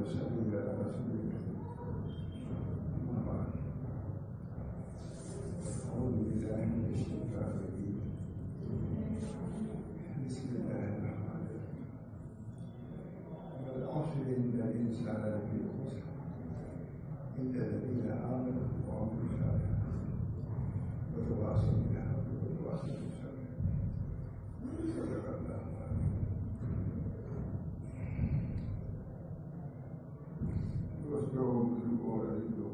وسلم على رسول الله. أعوذ بالله من الشيطان الرجيم. بسم الله الرحمن الرحيم. والعصر إن الإنسان لفي خسر إلا الذين آمنوا وعملوا الصالحات وتواصوا بالحق وتواصوا بالصبر. صدق الله العظيم. دوستوں بزرگوں اور عزیزوں،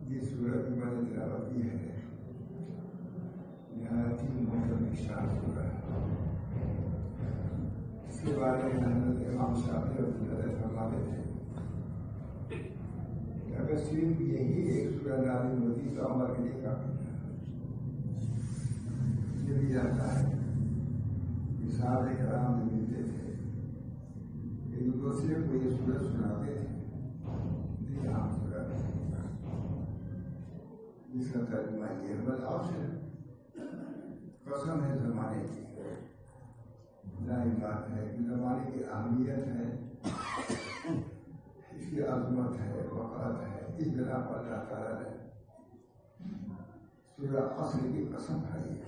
یہ سورہ کی میں نے تلاوت کی ہے، نہایت ہی محترم شان سورہ ہے۔ اس کے بارے میں حضرت امام شافعی رحمۃ اللہ فرماتے تھے کہ اگر صرف یہی ایک سورہ نازل ہوتی تو عمر کے لیے کافی تھا۔ یہ بھی جاتا ہے کہ صحابہ کرام جو ملتے تھے ایک دوسرے کو یہ سورج سناتے تھے، جس کا ترجمہ یہ ہے بالعصر، قسم ہے زمانے کی، ظاہر بات ہے کہ زمانے کی اہمیت ہے، اس کی عظمت ہے، وقت ہے، اس بنا پر اللہ تعالیٰ نے سورہ عصر کی قسم کھائی ہے۔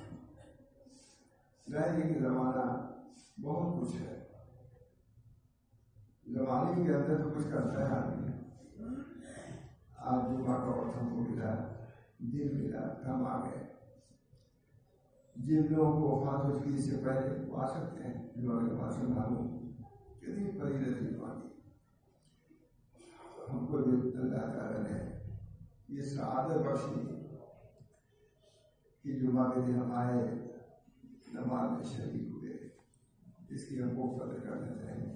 ظاہر ہے کہ زمانہ بہت کچھ ہے، زمانے کے اندر تو کچھ کرتا ہے آدمی۔ آج جمعہ کا وقت ہم کو ملا، دن ملا، ہم آ گئے۔ جن لوگوں کو وفات ہو چکی اس سے پہلے وہ آ سکتے ہیں، جنہوں نے پاس معلوم کتنی فضیلت مانی۔ ہم کو بھی اللہ تعالیٰ نے یہ سعادت بخشی کہ جمعہ کے دن ہم آئے، نماز میں شریک ہوئے، اس کی ہم کو قدر کرنا چاہیے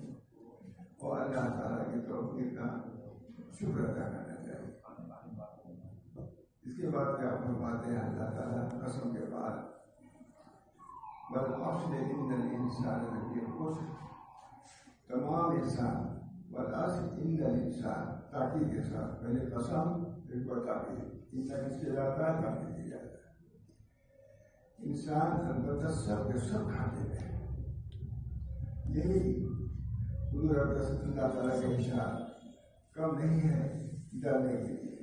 اور اللہ تعالیٰ کی توفیق کا شکر ادا کرنا چاہیے۔ اس کے بعد کیا فرماتے ہیں اللہ تعالیٰ قسم کے بعد، والعصر ان الانسان لفی خسر، تمام انسان، والعصر ان الانسان تاکید کے ساتھ، پہلے قسم پھر کو تاکید، ان اس سے جاتا ہے تاکید دی جاتا ہے۔ انسان البتہ سب کے سب کھاتے میں یہی حضور اللہ تعالیٰ کا ارشاد کم نہیں ہے ڈالنے کے لیے،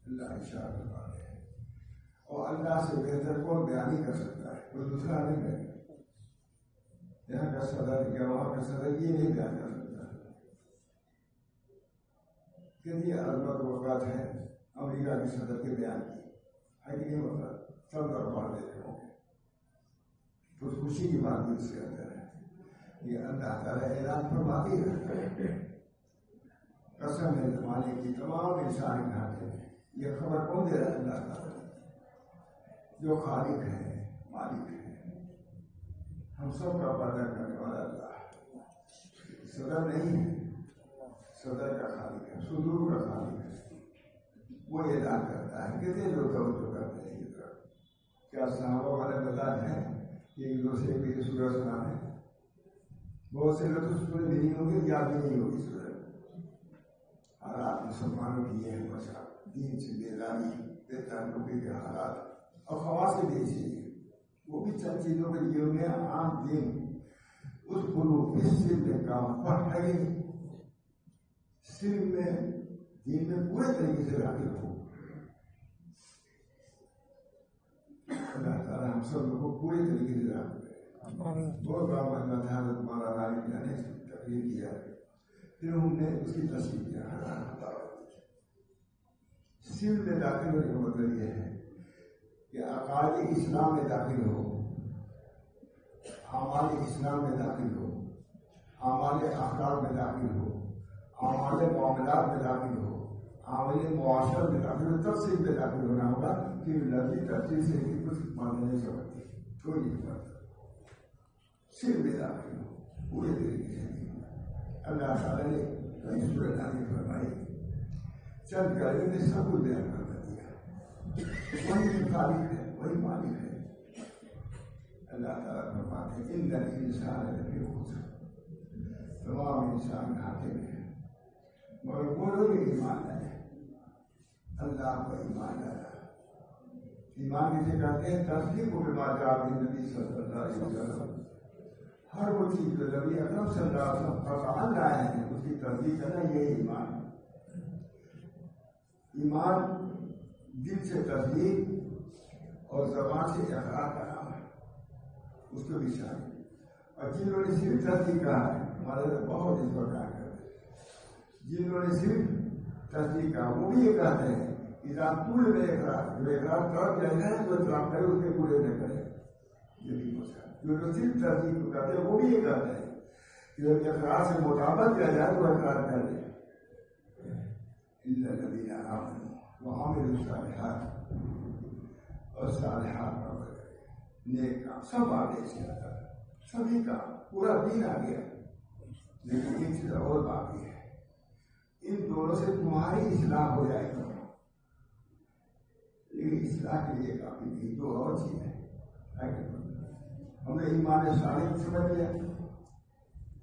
اللہ ارشاد فرماتے ہیں۔ اور اللہ سے بہتر کون بیان نہیں کر سکتا ہے، کوئی دوسرا نہیں کرے گا۔ یہاں کا صدر یا وہاں کا صدر یہ نہیں بیان کر سکتا۔ کتنی عظمت وقت ہے امریکہ کے صدر کے بیان کی، ہے کہ نہیں ہوتا؟ سب دربار دیتے ہوں گے، تو خوشی کی بات بھی اس کے اندر ہے۔ یہ اللہ تعالیٰ اعلان فرماتی ہے، قسم ہے زمانے کی تمام انسان کھاتے ہیں۔ یہ خبر کون دے رہا ہے؟ اللہ تعالیٰ جو خالق ہے، مالک ہے، ہم سب کا پیدا کرنے والا اللہ، صدر نہیں ہے، صدر کا خالق ہے، صدور کا خالق ہے، وہ اعلان کرتا ہے۔ کتنے لوگ توجہ کرتے ہیں یہ طرف؟ کیا صحابہ والا مزاج ہے کہ ایک دوسرے کو یہ سورہ سنانے؟ بہت سے لوگ تو سورج نہیں ہوں گے، یاد بھی نہیں ہوگی سورج۔ حالات مسلمانوں کی یہ ہے مسئلہ، دین سے بیداری، بے تعلقی کے حالات، اور خواص بھی چاہیے، وہ بھی چند چیزوں کے لیے انہیں عام دین اس حروف سلم میں کام پڑھائی، سلم میں دین میں پورے طریقے سے داخل ہو۔ اللہ تعالیٰ ہم سب لوگوں کو پورے طریقے سے داخل کرے۔ بہت بڑا مسئلہ تھا، حضرت مولانا رائی میاں نے تقریر کیا، پھر ہم نے اس کی تصویر کیا۔ سلم میں داخل ہونے کا مطلب یہ ہے کہ عقائد اسلام میں داخل ہو، اعمال اسلام میں داخل ہو، اعمال اخلاق میں داخل ہو، اعمال معاملات میں داخل ہو، اعمال معاشرت میں داخل ہو، تفصیل میں داخل ہونا ہوگا کہ لفظی تفصیل سے بھی کچھ ماننے نہیں سکتے، کوئی نہیں کرتا۔ سلم میں داخل ہو پورے طریقے سے۔ اللہ تعالیٰ نے کئی سورۃ نازل فرمائی، چند کلمے میں سب کچھ بیان کر دیا۔ وہی خالق ہے، وہی مالک ہے۔ اللہ تعالیٰ فرماتے ہیں ان الانسان لفی خسر، تمام انسان گھاٹے میں ہے، مگر وہ لوگ ایمان لائے، اللہ کو ایمان لایا۔ ایمان کسے کہتے ہیں؟ تصدیق بما جاء به النبی صلی اللہ علیہ وسلم، ہر وہ چیز جو نبی اکرم صلی اللہ علیہ وسلم فرمان لائے ہیں اس کی تصدیق کرنا یہی ایمان ہے. ایمان دل سے تصدیق اور زبان سے اقرار کا نام ہے، اس کو بھی شامل. اور جن لوگوں نے صرف تصدیق کہا ہے ہمارے بہت اس پر کام کرتے ہیں. جن لوگوں نے صرف تصدیق کہا وہ بھی یہ کہتے ہیں اذا طول میں اقرار، جو اقرار طرف جائے گا تو اقرار کرے اس کے پورے نہ کرے. یہ بھی ہوتا ہے جو لوگ صرف تصدیق کو کہتے ہیں وہ بھی یہ کہتے ہیں کہ جب اقرار سے مطابق کیا جائے تو اقرار کر لے. الا الذين آمنوا وعملوا الصالحات، اور صالحات عمل نیک کام سب آگے سے آتا ہے، سبھی کا پورا دین آ گیا. لیکن ایک چیز اور باقی ہے، ان دونوں سے تمہاری اصلاح ہو جائے گا. لیکن اصلاح کے لیے کافی نہیں، دو اور چیزیں. ہم نے ایمان صالح سمجھ لیا،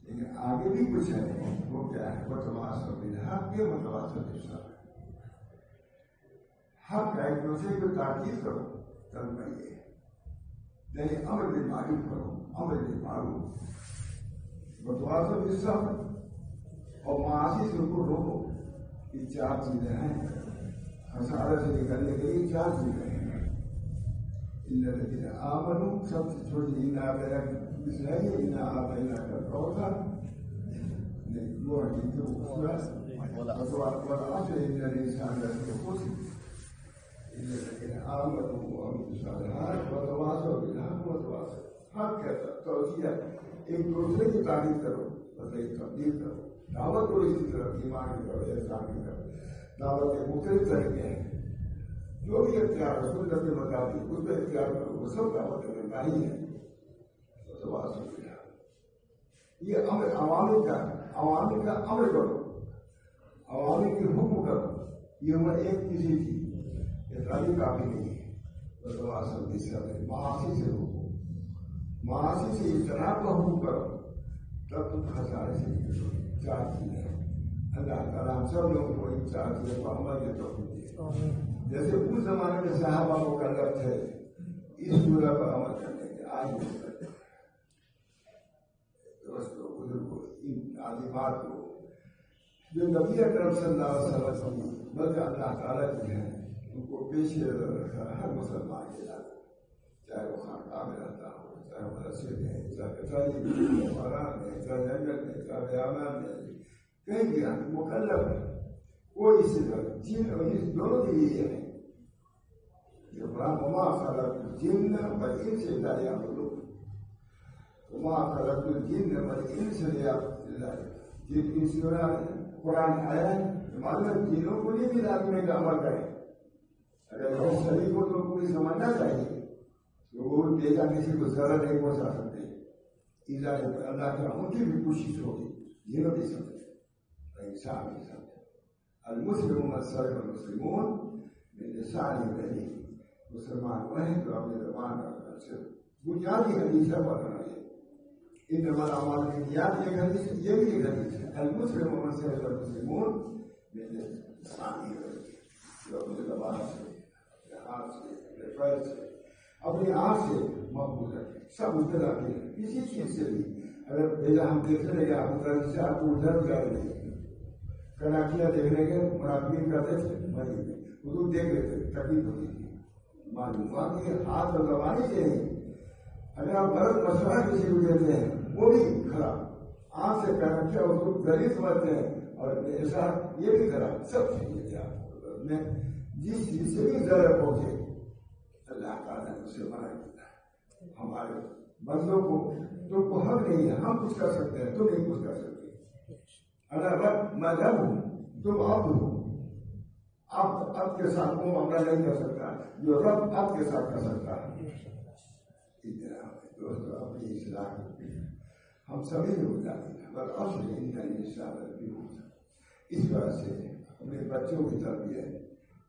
لیکن آگے بھی کچھ ہے. وہ کیا ہے؟ وتواصوا بالحق وتواصوا بالصبر. حق ایک دوسرے کو تاکید کرو، تب یہ یعنی امر بالمعروف کرو، امر بالمعروف وتواصوا بالصبر، اور معاصی سے ان کو روکو. یہ چار چیزیں ہیں خسارے سے نکلنے کے لیے. چار چیزیں ہیں. الا الذين آمنوا، سب سے چھوٹی انا اعطيناك الكوثر، وہ والعصر ان الانسان لفی خسر الا الذين آمنوا وعملوا الصالحات وتواصوا بالحق وتواصوا. حق کہتا توجیہ، ایک دوسرے کی تعریف کرو، مطلب تبدیل کرو، دعوت کرو اسی طرف، ایمان کی طرف، احسان کی طرف. دعوت کے مختلف طریقے ہیں، جو بھی اختیار رسول اللہ کے مطابق اس پہ اختیار کرو، وہ سب دعوت کرنا ہی ہے. یہ امر عوامل کا امر کرو، عوامل کی حکم کرو. یہ عمر ایک کسی کی اتنی کافی نہیں ہے. معاشی سے حکم، معاشی سے اجتناب کا حکم کرو، تب تم خسارے سے نکلو. چار چیزیں اللہ تعالیٰ ہم سب لوگوں کو ان چار چیزوں کو عمل کے توفیق دے. جیسے اس زمانے میں صحابہ مکلف تھے اس سورہ پر عمل کرنے کے، آج دوستوں بزرگوں ان عظیمات کو جو نبی اکرم صلی اللہ علیہ وسلم بلکہ اللہ تعالیٰ کی ہیں ان کو پیش نظر رکھا ہر مسلمان کے ساتھ، چاہے وہ خانقاہ میں رہتا ہو، چاہے وہ مسجد میں، چاہے کتابی میں، قرآن میں، چاہے جنگل میں، چاہے بیابان میں، کہیں بھی مکلف ہے. کوئی اس سے جن اور انس دونوں کے لیے ہے. یہ قرآن وما خلقت الجن والانس الا ليعبدون، وما خلقت الجن والانس الا جن انس قرآن آیا ہے معلوم جنوں کو نہیں بھی آدمی کا عمل کرے. اگر وہ صحیح کو تو پوری سمجھنا چاہیے تو وہ بیجا کسی کو ذرا نہیں پہنچا سکتے. اللہ تعالیٰ ان کی بھی کوشش ہوگی، جنوں بھی سمجھے انسان بھی سمجھے. المسلم من سلم المسلمون من لسانه ويده. مسلمان وہ ہیں جو اپنے زبان اور سے بنیادی حدیث ہے پڑھنا ہے. انما الاعمال بالنیات یہ حدیث، یہ بھی ایک حدیث ہے. المسلم من سلم المسلمون من لسانه ويده. جو اپنے زبان سے، اپنے ہاتھ سے، اپنے پیر سے، اپنی آنکھ سے محفوظ رکھے. سب اس کے داخل ہے. کسی چیز سے بھی اگر بھیجا ہم دیکھنے لگے آپ سے آپ کو ادھر جا رہے ہیں کراچیاں دیکھنے کے مراقبین کرتے تھے، حضور دیکھ لیتے، تکلیف ہوتی تھی. معلوم ہوا کہ ہاتھ اور زبانی سے نہیں. اگر آپ غلط مشورہ کسی کو دیتے ہیں وہ بھی خراب. آنکھ سے کراچیاں حضور غریب سمجھتے ہیں اور ایسا یہ بھی خراب. سب چیزیں میں جس چیز سے بھی ضرر پہنچے اللہ تعالیٰ نے اسے منع کیا ہے. ہمارے بندوں کو تم کو حق نہیں ہے، ہم کچھ کر سکتے ہیں، تم نہیں کچھ کر سکتے. اگر رب میں رب ہوں تم اب ہو، اب کے ساتھ وہ معاملہ نہیں کر سکتا جو رب اب کے ساتھ کر سکتا ہے. دوستوں اپنی اصلاح ہم سبھی لوگ جاتے ہیں، بس اصل اس وجہ سے اپنے بچوں کی تربیت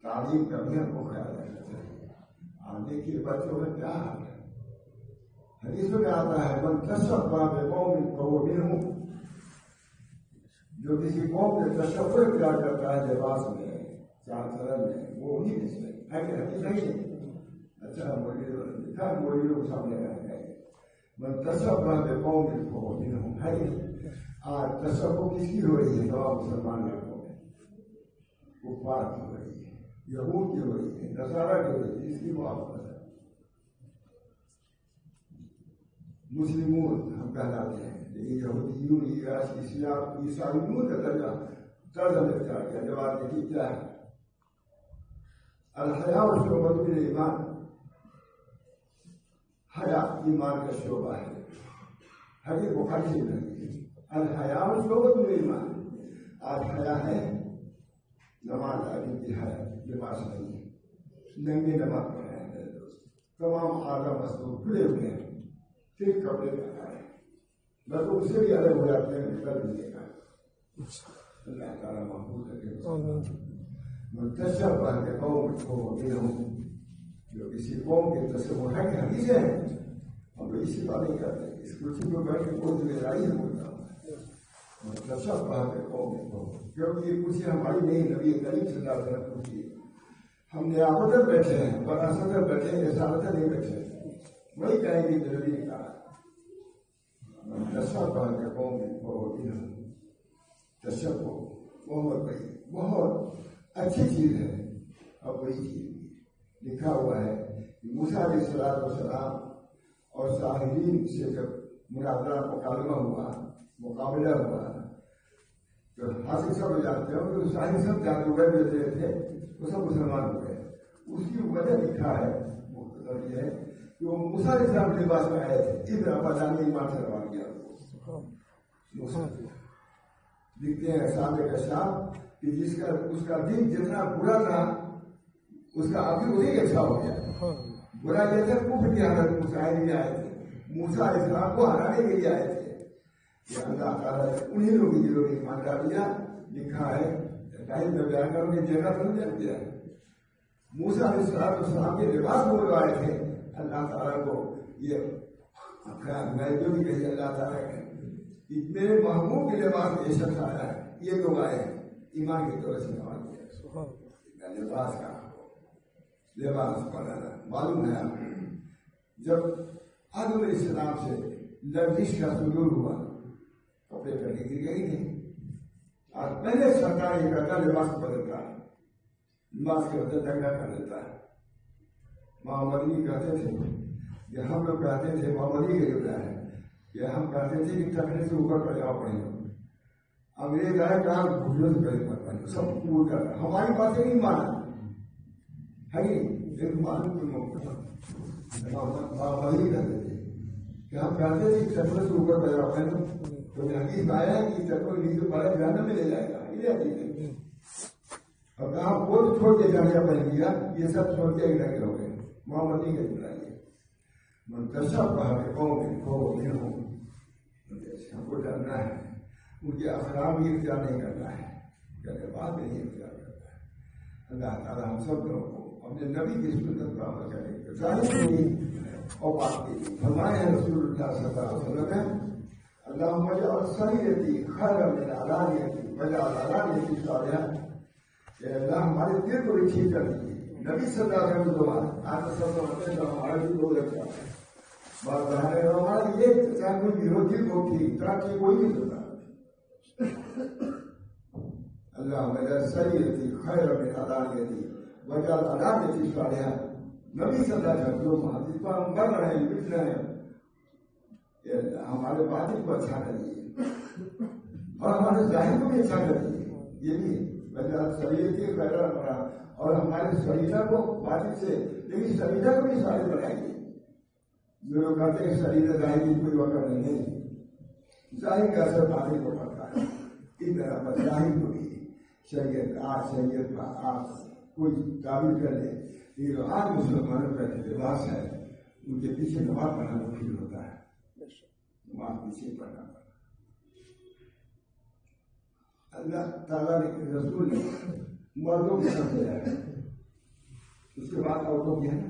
تعلیم کا بھی ہم کو خیال رکھنا چاہیے. آپ دیکھیے بچوں میں کیا حال ہے. حدیث میں آتا ہے من تشبہ بقوم فہو منہم، جو کسی قوم کے تشبہ کیا کرتا ہے لباس میں، چار چرن میں، وہ انہیں میں سے ہے کہ حدیث نہیں ہے. اچھا مولی لوگ سامنے رہ گئے من تشبہ بقوم فهو منهم ہے آج تشبہ کس کی ہو رہی ہے؟ تمام مسلمان لوگوں میں کفار کی ہو رہی ہے، یہود کی ہو رہی ہے، نصارہ کی ہو رہی ہے، اس کی موافقت ہے۔ مسلمون ہم کہلاتے ہیں، لیکن یہودیون عیسائیون کا طرز ہمیں اختیار کیا۔ جب آپ دیکھیے کیا ہے الحیاء شعبۃ من ایمان، حیا ایمان کا شعبہ ہے۔ حدیث بخاری سے ملتی ہے الحیاء شعبۃ من ایمان۔ آج حیا ہے، نماز آدمی کی حیا، لباس نہیں ہے، ننگے نماز پڑھ رہے ہیں میرے دوست، تمام اعلیٰ مستور کھلے ہوئے ہیں، پھر کپڑے پہنا رہے ہیں، میں تو اس سے بھی الگ ہو جاتے ہیں، نکل نہیں گا۔ اللہ تعالیٰ محفوظ رکھے۔ منتشبہ بقوم فهو منهم، جو کسی قوم کے تصور ہے کہ حدیث ہے، ہم تو اسی بات نہیں کرتے، اس کرسی کو بیٹھ کے کوئی ذمہ داری ہے بولتا ہوں منتشبہ بقوم فهو، کیونکہ یہ کرسی ہماری نہیں، نبی کریم صلی اللہ علیہ وسلم کی، ہم نیابت بیٹھے ہیں، وراثت بیٹھے ہیں، رسالت نہیں بیٹھے، وہی کہیں گے کہ نبی نے کہا منتشبہ بقوم فهو منهم۔ تشبہ بہت بڑی بہت اچھی چیز ہے، اور وہی چیز لکھا ہوا ہے کہ موسیٰ علیہ السلام اور ساحرین سے جب مناظرہ مقابلہ ہوا تو حاصل سب جانتے ہیں کہ ساحر سب جادوگر جو تھے وہ سب مسلمان ہو گئے۔ اس کی وجہ لکھا ہے، مختصر یہ ہے کہ وہ موسیٰ علیہ السلام کے لباس میں آئے تھے، ابن ابا جان نے ایمان سے روان کیا۔ لکھتے ہیں صاحب کشاف کہ اس کا دن جتنا برا تھا اس کا آخر وہی اچھا ہو گیا۔ برا یہ تھا کفر کی حالت میں مشاہدے آئے تھے، موسیٰ علیہ السلام کو ہرانے کے لیے آئے تھے، کہ اللہ تعالیٰ نے انہیں لوگوں کی جو ایمان ڈال دیا۔ لکھا ہے ٹائم میں بیان کروں کہ جگہ تو نہیں جان دیا، موسیٰ علیہ السلام کے لباس بول آئے تھے اللہ تعالیٰ کو، یہ میں جو بھی کہی اللہ تعالیٰ ہے میرے محبوب کے لباس میں یہ شخص آیا ہے، یہ لوگ آئے ہیں ایمان کی طرح سے نواز دیا۔ لباس کا لباس پڑھنا معلوم ہے آپ جب آدم علیہ السلام سے لغزش کا سلوک ہوا، کپڑے پہنے گر گئی تھے، اور پہلے سرکار یہ کرتا لباس بدلتا ہے، لباس کے بدل دنگا کر دیتا ہے۔ محمدی کہتے تھے کہ ہم لوگ کہتے تھے، محمدی کا جو ہے کہ ہم کہتے تھے کہ تکنے سے اوپر پجاؤ پڑیں گے، انگریز آئے کہا گھڑیوں سے پہلے پر پہنے سب قبول کر رہا، ہماری باتیں نہیں مانا ہے ایک معلوم کے موقع وہی کہتے تھے کہ ہم کہتے تھے کہ تکنے سے اوپر پجاؤ پہنے، تو حدیث آیا ہے کہ تکنے نیچے پڑا جہنم میں لے جائے گا، یہ حدیث ہے۔ اور کہاں وہ تو چھوڑ کے جانے پہن دیا، یہ سب چھوڑ کے ایک لگے ہو گئے، محمدی کے بلائیے منتشبہ بقوم فهو منهم۔ ہم کو ڈرنا ہے، ان کے اخلاق بھی اختیار نہیں کرنا ہے، کہنے بعد میں نہیں اختیار کرنا ہے۔ اللہ تعالیٰ ہم سب لوگوں کو اپنے نبی کی سنت پر عمل کرنے کے ظاہر نہیں اور باقی فرمائے ہیں رسول اللہ صلی اللہ علیہ وسلم نے اللہم اجعل سریتی خیرا من علانیتی واجعل علانیتی صالحا، کہ اللہ ہمارے دل کو بھی ٹھیک کر دیجیے۔ نبی صلی اللہ علیہ وسلم آپ سب ہمارا بھی بہت اچھا ہے، بات ہے ہمارا یہ چاہے کوئی بھی ہو دل کو ٹھیک تاکہ کوئی نہیں ہوتا۔ اللہم اجعل سریتی خیرا من علانیتی واجعل علانیتی صالحا۔ نبی صلی اللہ علیہ وسلم حدیث پر ہم بڑھ رہے ہیں، لکھ رہے ہیں، ہمارے باطن کو اچھا کریے اور ہمارے ظاہر کو بھی اچھا کریے، یہ بھی وجہ شریعت خیرہ بڑا، اور ہمارے شریعہ کو باطن سے، لیکن شریعہ کو بھی صالح بنائیے۔ جو لوگ کہتے ہیں شریعت ظاہر کی کوئی وقت نہیں ہے، ظاہر کا اثر باطن کو پڑتا ہے، اس طرح پر ظاہر کو بھی شریعت کا آپ کوئی تعبیر کر لے، یہ آج مسلمانوں کا لباس ہے، ان کے پیچھے نماز پڑھنا مشکل ہوتا ہے، نماز پیچھے پڑھنا پڑتا۔ اللہ تعالیٰ نے رسول نے مردوں کے ساتھ دیا ہے، اس کے بعد عورتوں کی ہے،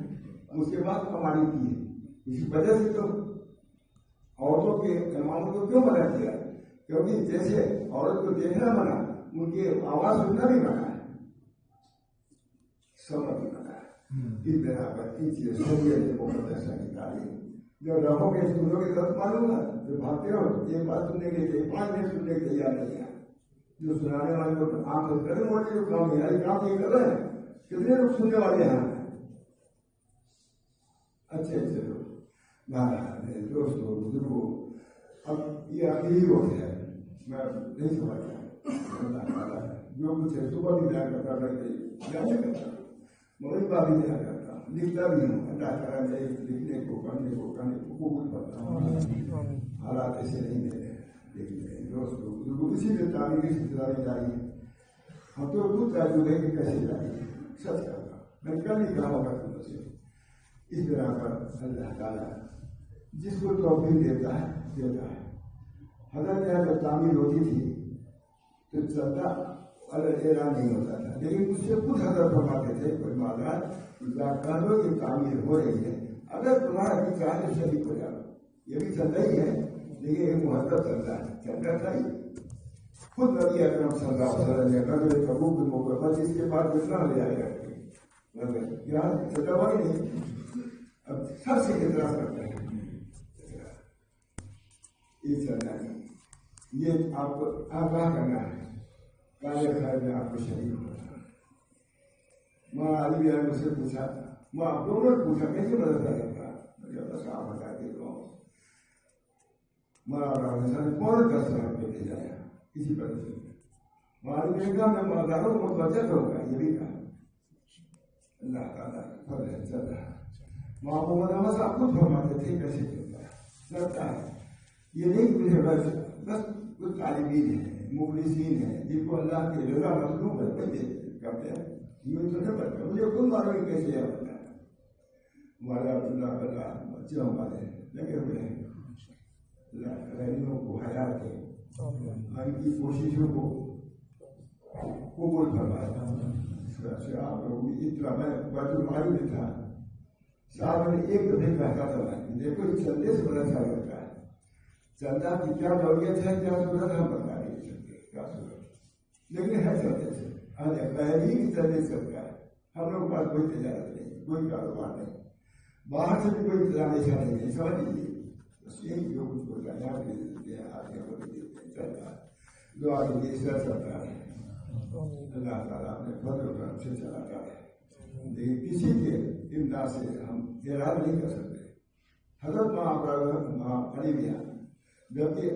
اس کے بعد ہماری کی ہے۔ اسی وجہ سے تو عورتوں کے اماموں کو کیوں منع کیا؟ کیونکہ جیسے عورت کو دیکھنا منع، ان کی آواز سننا بھی منع ہے، سمجھ بھی منع ہے۔ اس بنا پر ان چیزوں سے مقدسہ کی تعلیم جب رہو گے سنو گے تو معلوم ہے، جو بھاگتے ہو ایک بات سننے کے لیے 5 منٹ سننے کے تیار نہیں ہے. جو سنانے والے لوگ آپ قدم والے جو کام ہے یعنی کام یہ کر رہے ہیں، کتنے لوگ سننے والے ہیں اچھے لوگ دوستوں بزرگوں. اب یہ آخری وقت ہے، میں نہیں سمجھتا جو کچھ ہے صبح بھی بیان کرتا تھا، مغرب کا بھی بیان کرتا ہوں، لکھتا بھی ہوں. اللہ تعالیٰ نے لکھنے کو پڑھنے کو کرنے کو قبول کرتا ہوں. حالات ایسے نہیں میرے دیکھنے دوستوں بزرگوں، اسی لیے تعلیم کی سلسلہ میں جاری ہے. ہم تو خود تجربے کے کیسے جاری ہے، سچ کرتا میں کل نہیں کہا ہوگا تم سے. اس طرح پر اللہ تعالیٰ جس کو توفیق دیتا ہے. حضرت جب تعمیر ہوتی تھی تو چلتا اعلان نہیں ہوتا تھا، لیکن اس سے خود حضرت فرماتے تھے کوئی معاملات کہہ دو کہ تعمیر ہو رہی ہے، اگر تمہارا بھی چاہے شریک ہو جاؤ. یہ بھی چل رہی ہے لیکن ایک محبت چلتا ہے، چلتا تھا ہی. خود نبی اکرم صلی اللہ علیہ وسلم نے قدر قبول کے موقع پر اس کے بعد کتنا لے آئے گا یہاں چلتا ہوا ہی نہیں. اب سب سے اعتراض کرتا ہے یہ چلنا ہے، یہ آپ کو آگاہ کرنا ہے. کالے خیر میں آپ کو شریک ہونا. ماں علی نے مجھ سے پوچھا، ماں دونوں نے پوچھا کیسے مدد کرے گا، مجھے بس آپ بتا دیتا ہوں. مولانا کون 10 لاکھ پہ بھیجا ہے کسی پر سے. ماں نے کہا میں مالداروں کو متوجہ کروں گا، یہ بھی کہا. اللہ تعالیٰ فضل ہے چل رہا. محمد احمد صاحب خود فرماتے تھے کیسے چلتا ہے، چلتا ہے. یہ نہیں مجھے بس کچھ طالبین ہیں، مخلصین ہیں جن کو اللہ کی رضا مطلوب ہے وہی کرتے ہیں. یہ تو نہیں پڑتا مجھے خود معلوم کیسے ہوتا ہے. ہمارے عبداللہ اللہ بچے ہمارے لگے ہوئے ہیں، غیروں کو حیات ہے، ان کی کوششوں کو قبول فرمائے. آپ اتنا میں بیت المال میں تھا، صاحب نے ایک دفعہ کہا تھا دیکھو یہ چلنے سے بڑا اچھا لگتا ہے. چلتا کی کیا ضروریت ہے، کیا ضرورت ہے، ہم بتا نہیں سکتے کیا ضرورت، لیکن ہے چلتے سے ہی چلنے چلتا ہے. ہم لوگ کے پاس کوئی تجارت نہیں، کوئی کاروبار نہیں، باہر سے بھی کوئی انتظام ایسا نہیں ہے. سمجھ لیجیے بس یہی جو کچھ کو جانا بھی دیتے ہیں آگے کو بھی دیتے ہیں چلتا ہے. دعا کے اس طرح چلتا ہے. اللہ تعالیٰ اپنے فضل و کرم سے چلاتا ہے، لیکن کسی کے امداد سے ہم ارادہ نہیں کر سکتے. حضرت ماں علیہ جبکہ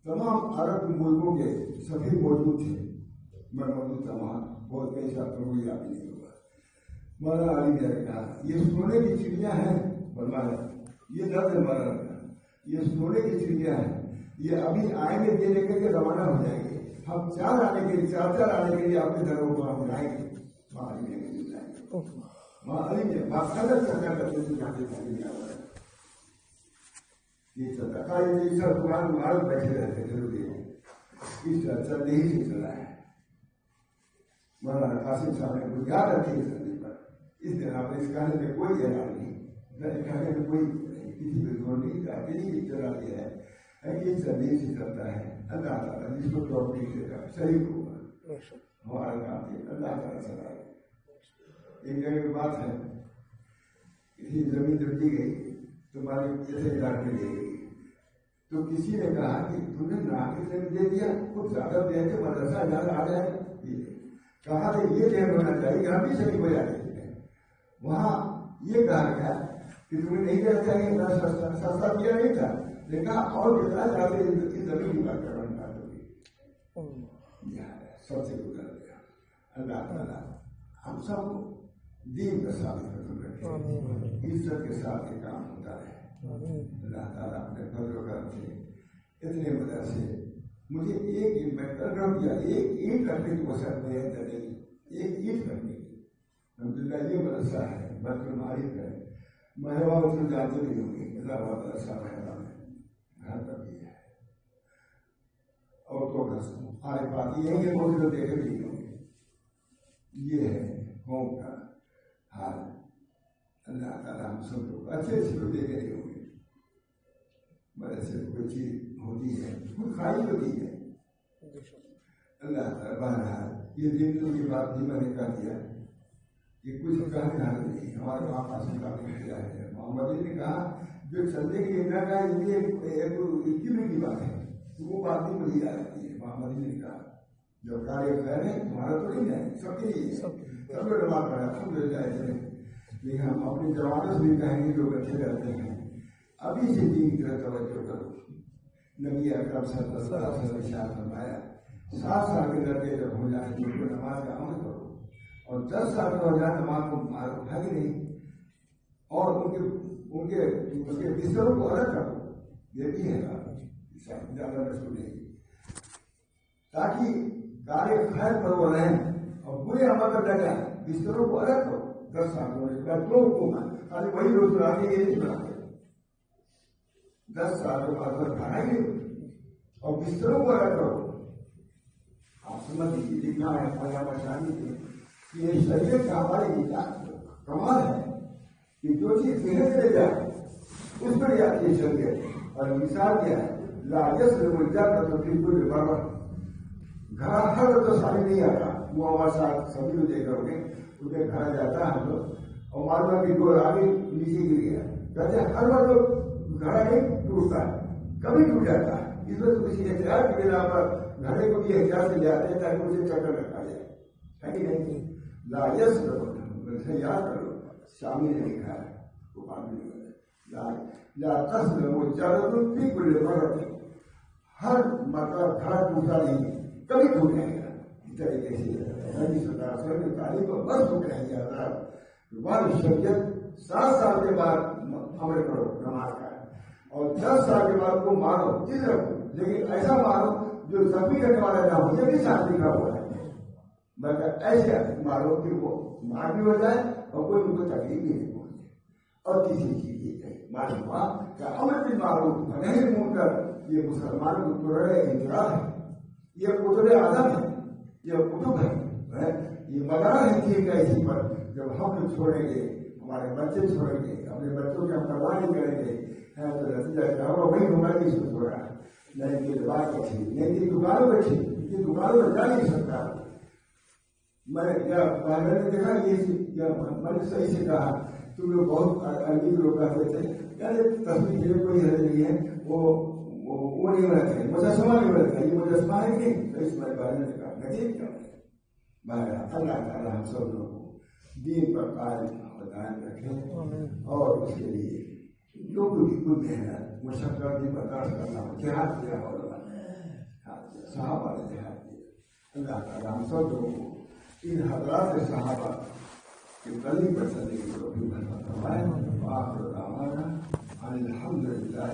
تمام عرب ملکوں کے سفیر موجود تھے، میں موجود تھا وہاں، بہت کئی سال پر کوئی یاد نہیں ہوگا. مولانا علی نے کہا یہ سونے کی چڑیاں ہیں، فرمایا یہ درد مولانا کا، یہ سونے کی چڑیاں ہیں، یہ ابھی آئیں گے دے کر کے روانہ ہو جائیں گے. ہم 4 آنے کے لیے آپ کے گھروں کو ہم جائیں گے. ماں علی نے جائیں گے، ماں علی نے باقاعدہ چرچا کرتے تھے جاتے تھے. یہ چلتا تھا، یہ سب قرآن مال بیٹھے رہتے ضروری ہے. اس طرح چلتے ہی نہیں چلا ہے. مولانا قاسم صاحب نے کچھ یاد رکھی ہے چلنے پر. اس طرح پر اس کہنے میں کوئی اعلان نہیں، کہنے میں کوئی کسی پہ زور نہیں، کہتے نہیں چلا دیا ہے. یہ چلنے سے چلتا ہے. اللہ تعالیٰ جس کو توفیق دے گا شریک ہوگا ہمارا کام ہے. اللہ تعالیٰ چلائے. ایک جگہ بات ہے، کسی زمین جب دی گئی تمہارے جیسے علاقے دے گئی تو کسی نے کہا کہ تم نے ناقص زمین دے دیا، کچھ زیادہ دے کے مدرسہ جانا آ جائے. کہا کہ یہ دیر ہونا چاہیے، یہاں بھی شریک ہو جاتے ہیں. وہاں یہ کہا گیا کہ تمہیں نہیں دینا چاہیے، سستا کیا نہیں تھا، دیکھا اور کتنا زیادہ اس زمین کی بات کرنا سب سے گزر گیا. اللہ تعالیٰ ہم سب کو دین کا ثابت رکھے، عزت کے ساتھ یہ کام ہوتا ہے. اللہ تعالیٰ اپنے فضل و کرم سے اتنے وجہ سے مجھے ایک انویٹر کر دیا، ایک اینٹ رکھنے کی وسعت میرے اندر نہیں، ایک اینٹ رکھنے کی. الحمدللہ یہ مدرسہ ہے، بیت المعارف ہے. مہربا اس کو جانتے نہیں ہوں گے، اللہ مدرسہ مہربا میں گھر پر بھی ہے. اور تو بس آئے بات یہ ہے کہ وہ جو دیکھے نہیں ہوں گے. یہ ہے قوم کا حال. اللہ تعالیٰ ہم سب لوگ اچھے سے دیکھے نہیں ہوں گے. مدرسے کوئی چیز ہوتی ہے کوئی خواہش ہوتی ہے. اللہ تعالیٰ بہرحال یہ دن کی بات بھی میں نے کہہ دیا کہ کچھ کہنے حال نہیں. ہمارے وہاں پاس کیا ہے محمد علی نے کہا جو چلنے کے لیے نہ کہا یہ کبر کی بات ہے، تو وہ بات بھی مجھے یاد آتی ہے. محمد نے کہا جو کارے خیر ہے تمہارا تو نہیں ہے، سب کے لیے سب لوگ نماز پڑھا الحمدللہ. لیکن ہم اپنی جوانوں سے بھی کہیں گے جو بچے رہتے ہیں ابھی سے دین کی طرف توجہ کرو. نبی اکرم صلی اللہ علیہ وسلم نے ارشاد فرمایا 7 سال کے لڑکے جب ہو جائیں تو نماز کا عمل کرو، اور 10 سال کا ہو جائے نماز کو مارو ہے کہ نہیں، اور ان کے بستروں کو الگ کرو. یہ بھی ہے زیادہ رسول نہیں، تاکہ کارے خیر پر وہ رہیں اور برے عمل پر نہ جائیں. بستروں کو الگ کرو. 10 سال ہونے کے بعد دو حکومت خالی وہی روز آگے یہ نہیں بنا 10 سال کے بعد کھانا ہی اور بستروں کو الگ کرو. آپ سمجھ لیجیے لکھنا ہے پیغمبر شاہی کہ یہ شریعت کا ہماری کمال ہے کہ جو چیز دینے سے لے جائے اس پر یاد کی شریعت. اور مثال کیا ہے لاجس بالکل برابر گھر ہر تو سامنے نہیں آتا. وہ ہمارے ساتھ سبھی کو دیکھ کرو گے انہیں گھر جاتا ہے ہم لوگ اور معلوم ہے کہ آگے نیچے گر گیا کہتے ہیں ہر بار تو گھڑا نہیں ٹوٹتا ہے، کبھی ٹوٹ جاتا ہے. اس وقت کسی احتیاط کی بنا پر گھڑے کو بھی احتیاط سے لے آتے ہیں تاکہ اسے چکر لگا جائے ہے کہ نہیں. لاجس سے یاد کرو شامل نہیں لکھا ہے وہ بات نہیں ہر مطلب گھڑا ٹوٹا نہیں کبھی ٹوٹ جائے گا. اس طریقے سے تعلیم کو بس ٹوٹ رہے گا. شریعت 7 سال کے بعد عمل کرو نماز کا، اور 10 سال کے بعد کو مارو جس رکھو، لیکن ایسا مارو جو زخمی کرنے والا نہ ہو. یہ بھی ساتھ لکھا ہوا ہے مگر ایسے مارو کہ وہ مار بھی ہو جائے اور کوئی ان کو تکلیف بھی نہیں پہنچے. اور کسی چیز یہ معلوم ہوا کہ امر بھی مارو نہیں منہ کر یہ مسلمان کو قرآن انتظار ہے، یہ قطب اعظم ہے، یہ کتب ہے، یہ مدار ہے کہ ایسی پر جب ہم چھوڑیں گے ہمارے بچے چھوڑیں گے اپنے بچوں کی ہم پرواہ نہیں کریں گے تو نتیجہ کیا ہوگا وہی ہوگا کہ اس کو چھوڑا نہیں کہ بات اچھی نہیں کہ دکانوں میں اچھی یہ دکانوں میں جا نہیں سکتا. میں نے دیکھا میں نے صحیح سے کہا تم لوگ بہت عجیب لوگ کہتے تھے یعنی تصویر کوئی حل نہیں ہے وہ نہیں ہونا چاہیے مجسمہ نہیں ہونا چاہیے. مجسمہ ہے کہ نہیں اس میں بارے نے کہا نتیجہ کیا بہرحال اللہ تعالیٰ ہم سب لوگوں کو دین پر قائم رکھے اور اس کے لیے جو کوئی محنت مشقت بھی برداشت کرنا ہو جہاد کیا ہو صحابہ نے جہاد کیا. اللہ تعالیٰ ہم سب لوگوں کو ان حضرات صحابہ کے گلی پر چلنے کی توفیق عطا فرمائے. وآخر دعوانا الحمدللہ.